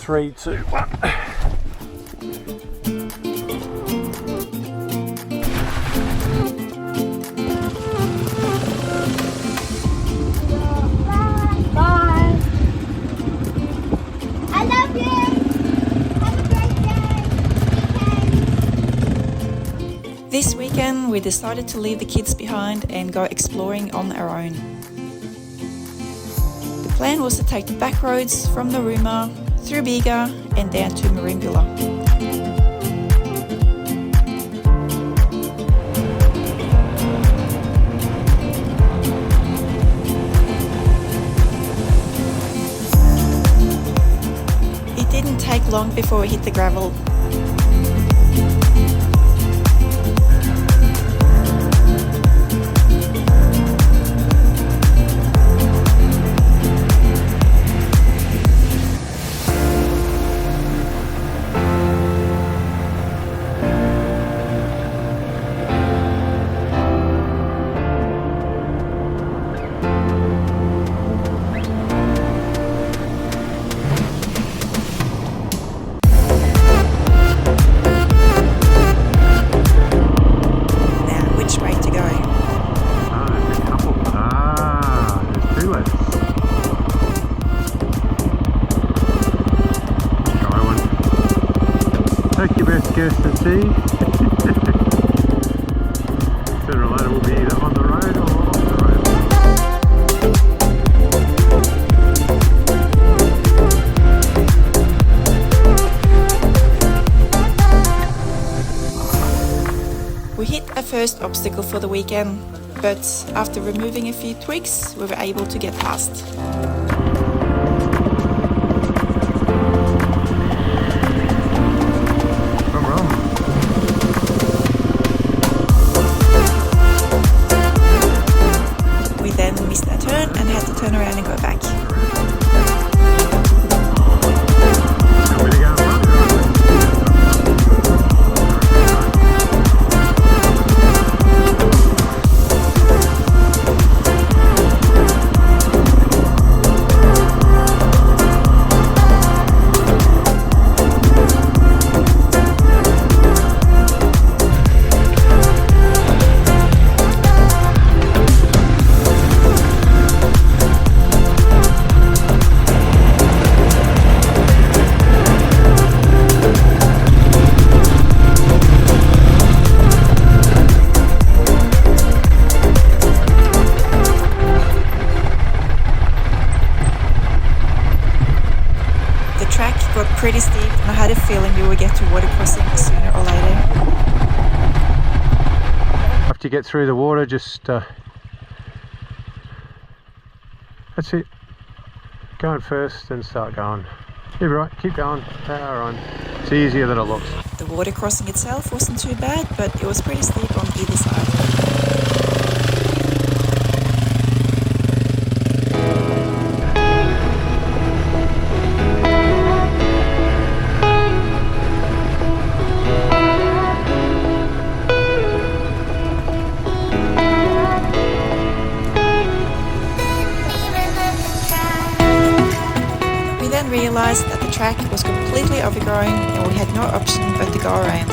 3, 2, 1. This weekend we decided to leave the kids behind and go exploring on our own. The plan was to take the back roads from Narooma through Bega and down to Merimbula. It didn't take long before we hit the gravel. Guess and see. Sooner or later we'll be either on the road or off the road. We hit a first obstacle for the weekend, but after removing a few twigs, we were able to get past. And had to turn around and go back. Got pretty steep and I had a feeling we would get to water crossing sooner or later. After you get through the water, just that's it. Go in first and start going. You'll be right, keep going, power on. It's easier than it looks. The water crossing itself wasn't too bad, but it was pretty steep on either side. Realised that the track was completely overgrown and we had no option but to go around.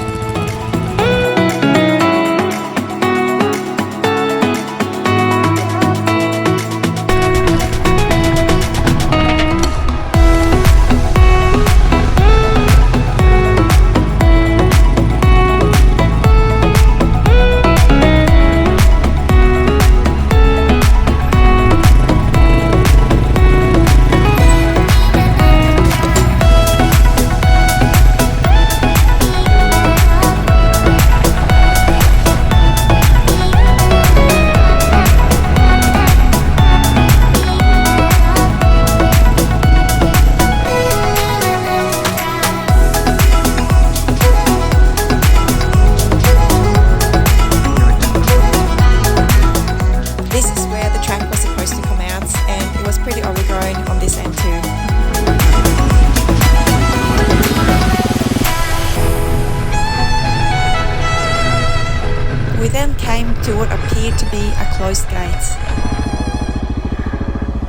To what appeared to be a closed gate.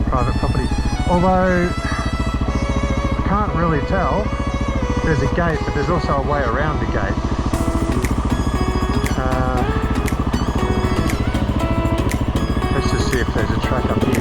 Private property. Although I can't really really tell. There's a gate, but there's also a way around the gate. Let's just see if there's a track up here.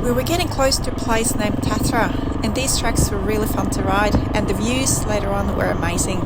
We were getting close to a place named Tathra, and these tracks were really fun to ride, and the views later on were amazing.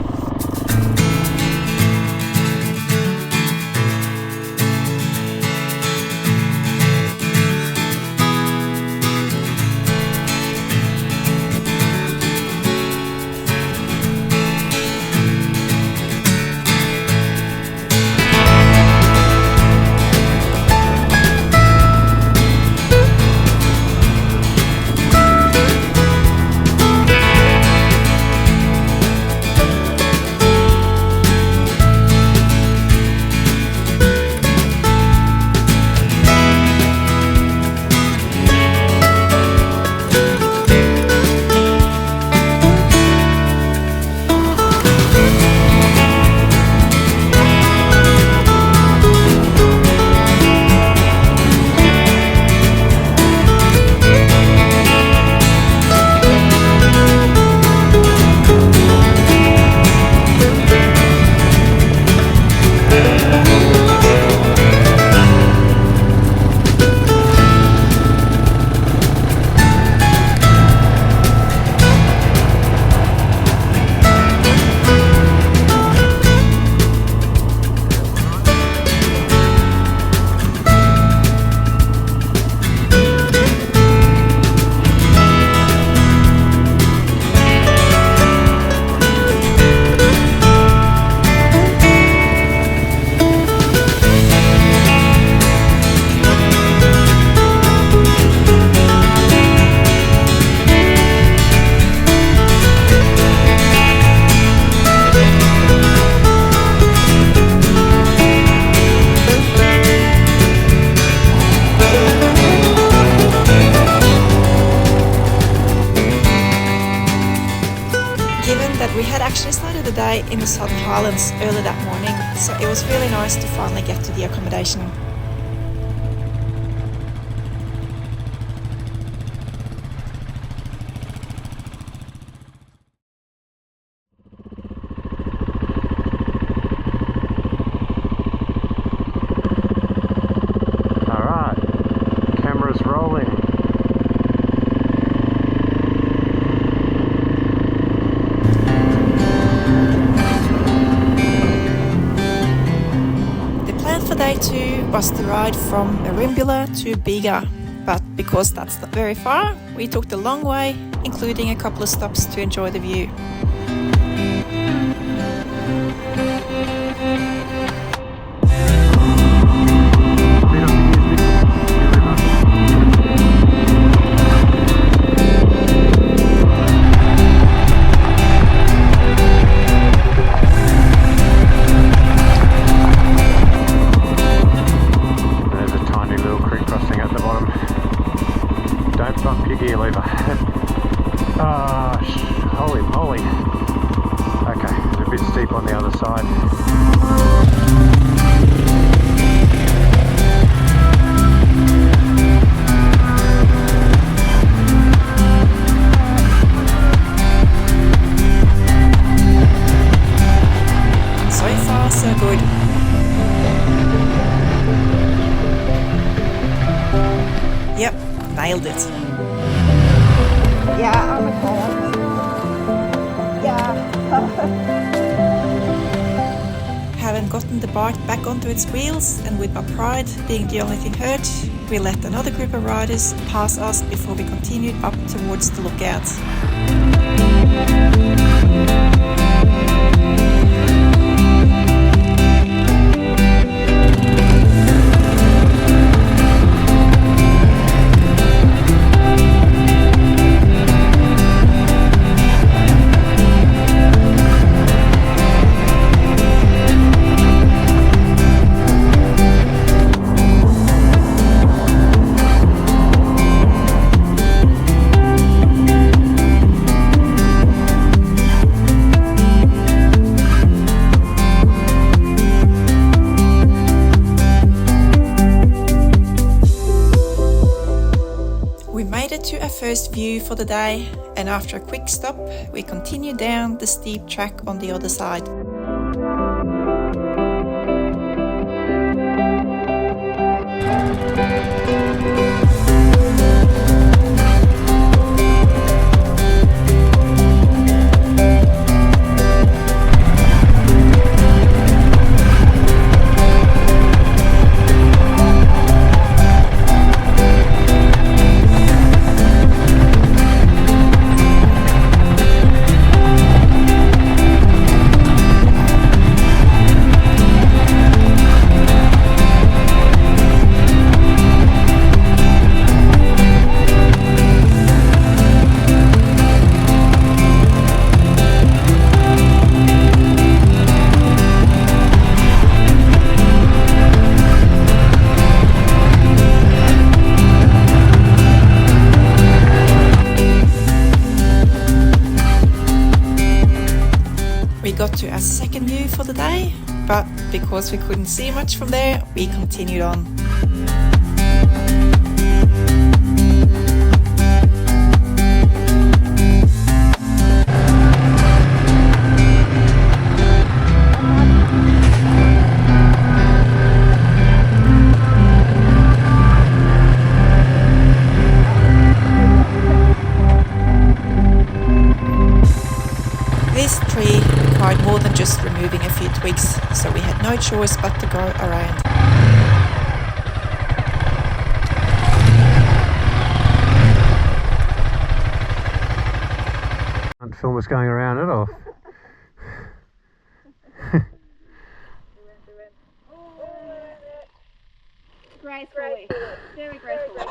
We had actually started the day in the Southern Highlands early that morning, so it was really nice to finally get to the accommodation. Alright, camera's rolling. Day 2 was the ride from Merimbula to Bega, but because that's not very far, we took the long way, including a couple of stops to enjoy the view. Holy moly. Okay, it's a bit steep on the other side. bike back onto its wheels, and with my pride being the only thing hurt, we let another group of riders pass us before we continued up towards the lookout. To our first view for the day, and after a quick stop we continue down the steep track on the other side. Got to our second view for the day, but because we couldn't see much from there, we continued on. This tree required more than just removing a few twigs, so we had no choice but to go around. Can't film us going around at all. Gracefully, very gracefully.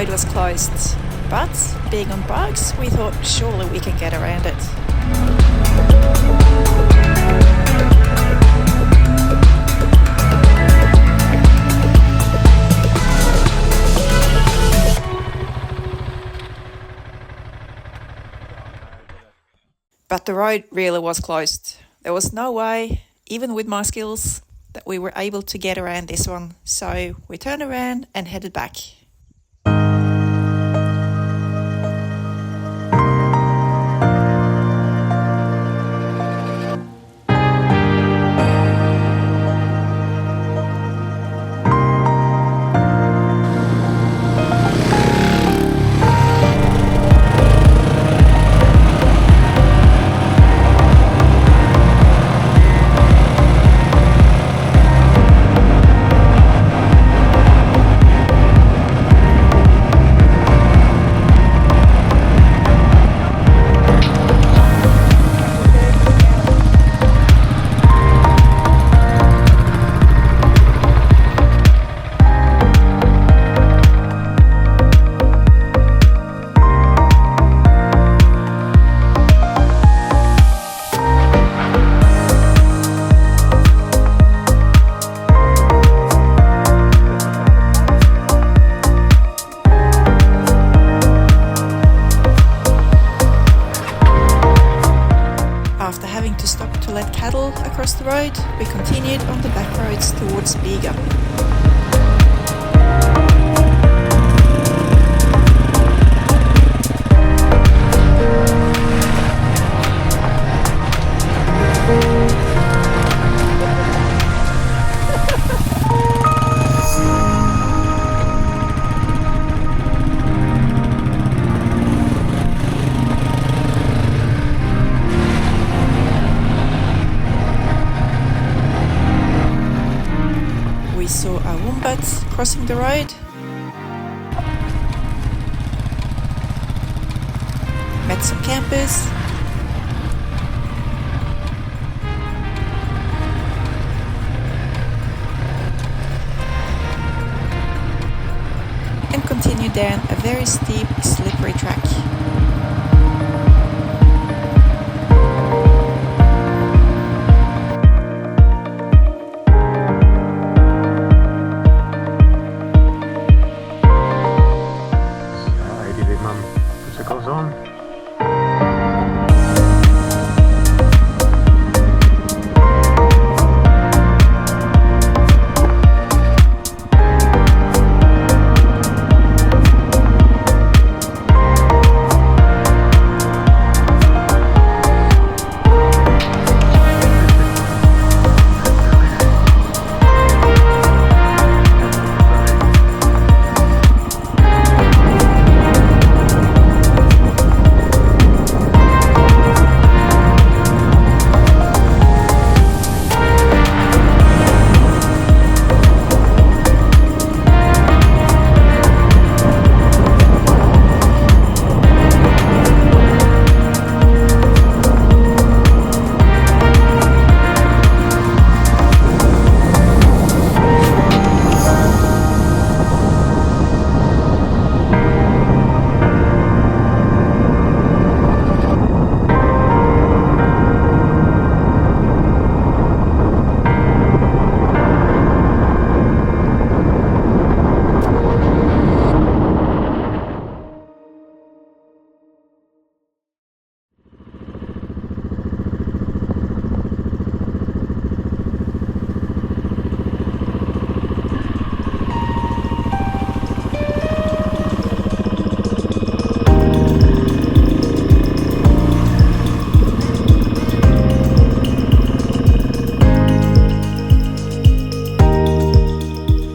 road was closed, but being on bikes, we thought surely we can get around it. But the road really was closed. There was no way, even with my skills, that we were able to get around this one. So we turned around and headed back. After having to stop to let cattle across the road, we continued on the back roads towards Bega. We saw a wombat crossing the road. Met some campers. And continued down a very steep, slippery track. ADV-Mum bicycles on.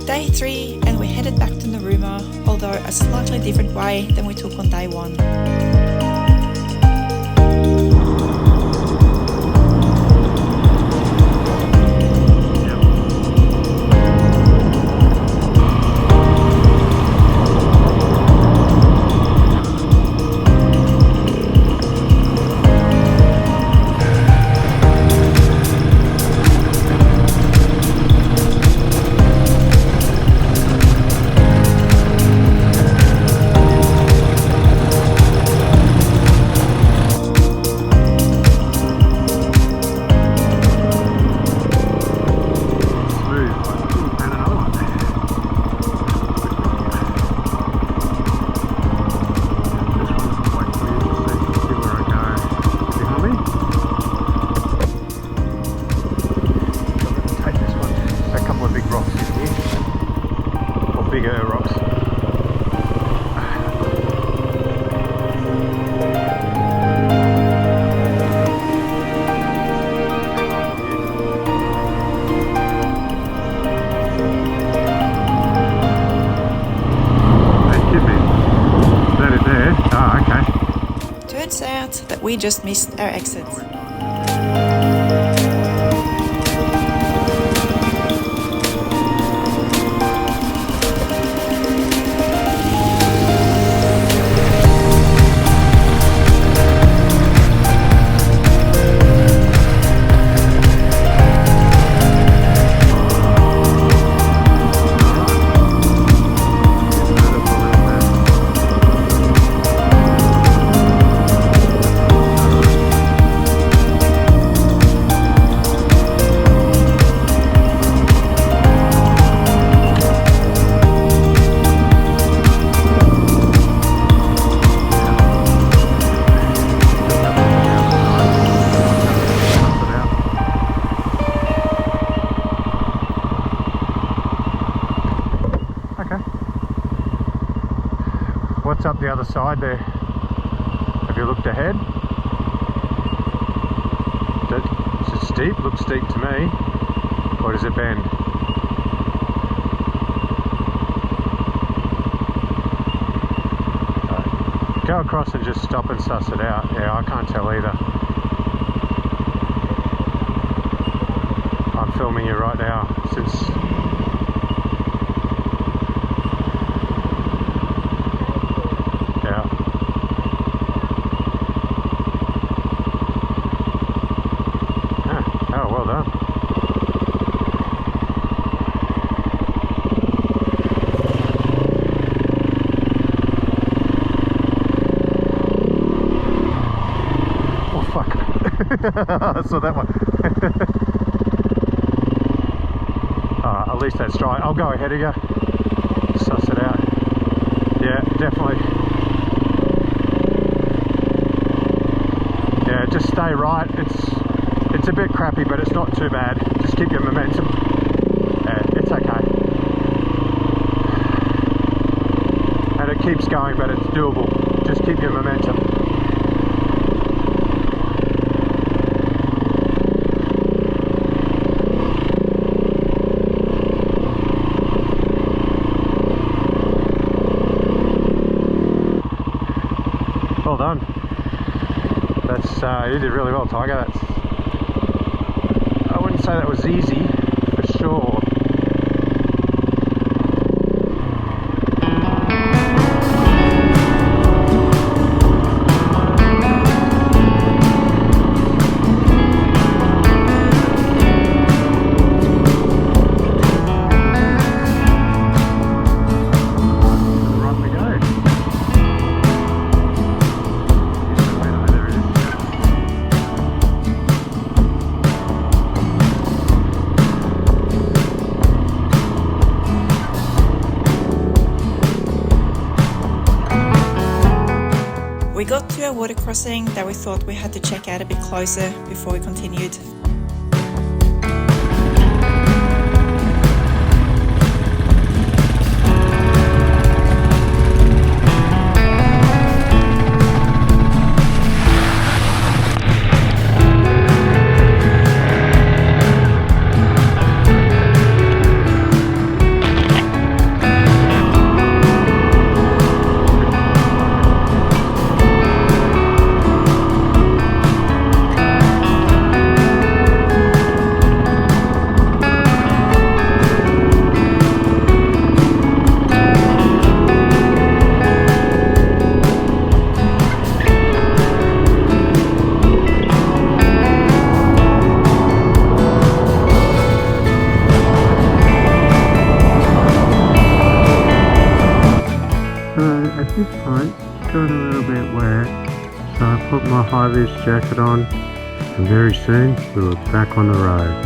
Day 3 and we headed back to Narooma, although a slightly different way than we took on day 1. we just missed our exit. What's up the other side there? Have you looked ahead? Is it steep? Looks steep to me. Or does it bend? Go across and just stop and suss it out. Yeah, I can't tell either. I'm filming you right now since I saw that one. Alright, at least that's dry. I'll go ahead of you. Suss it out. Yeah, definitely. Yeah, just stay right. It's a bit crappy, but it's not too bad. Just keep your momentum. Yeah, it's okay. And it keeps going, but it's doable. Just keep your momentum. Well done. That's you did really well, Tiger. I wouldn't say that was easy, for sure. We got to a water crossing that we thought we had to check out a bit closer before we continued. At this point, it's got a little bit wet, so I put my high-vis jacket on, and very soon we'll be back on the road.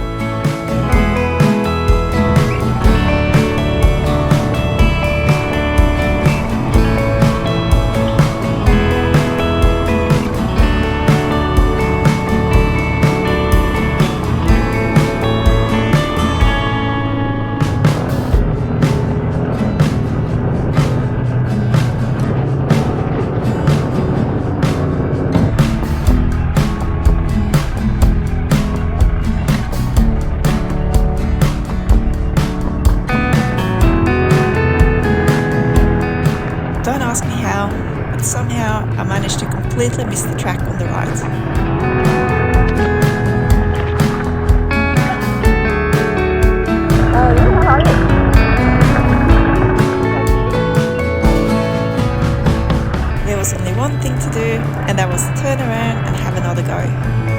completely missed the track on the right. There was only one thing to do, and that was to turn around and have another go.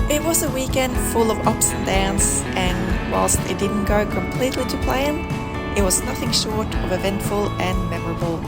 It was a weekend full of ups and downs, and whilst it didn't go completely to plan, it was nothing short of eventful and memorable.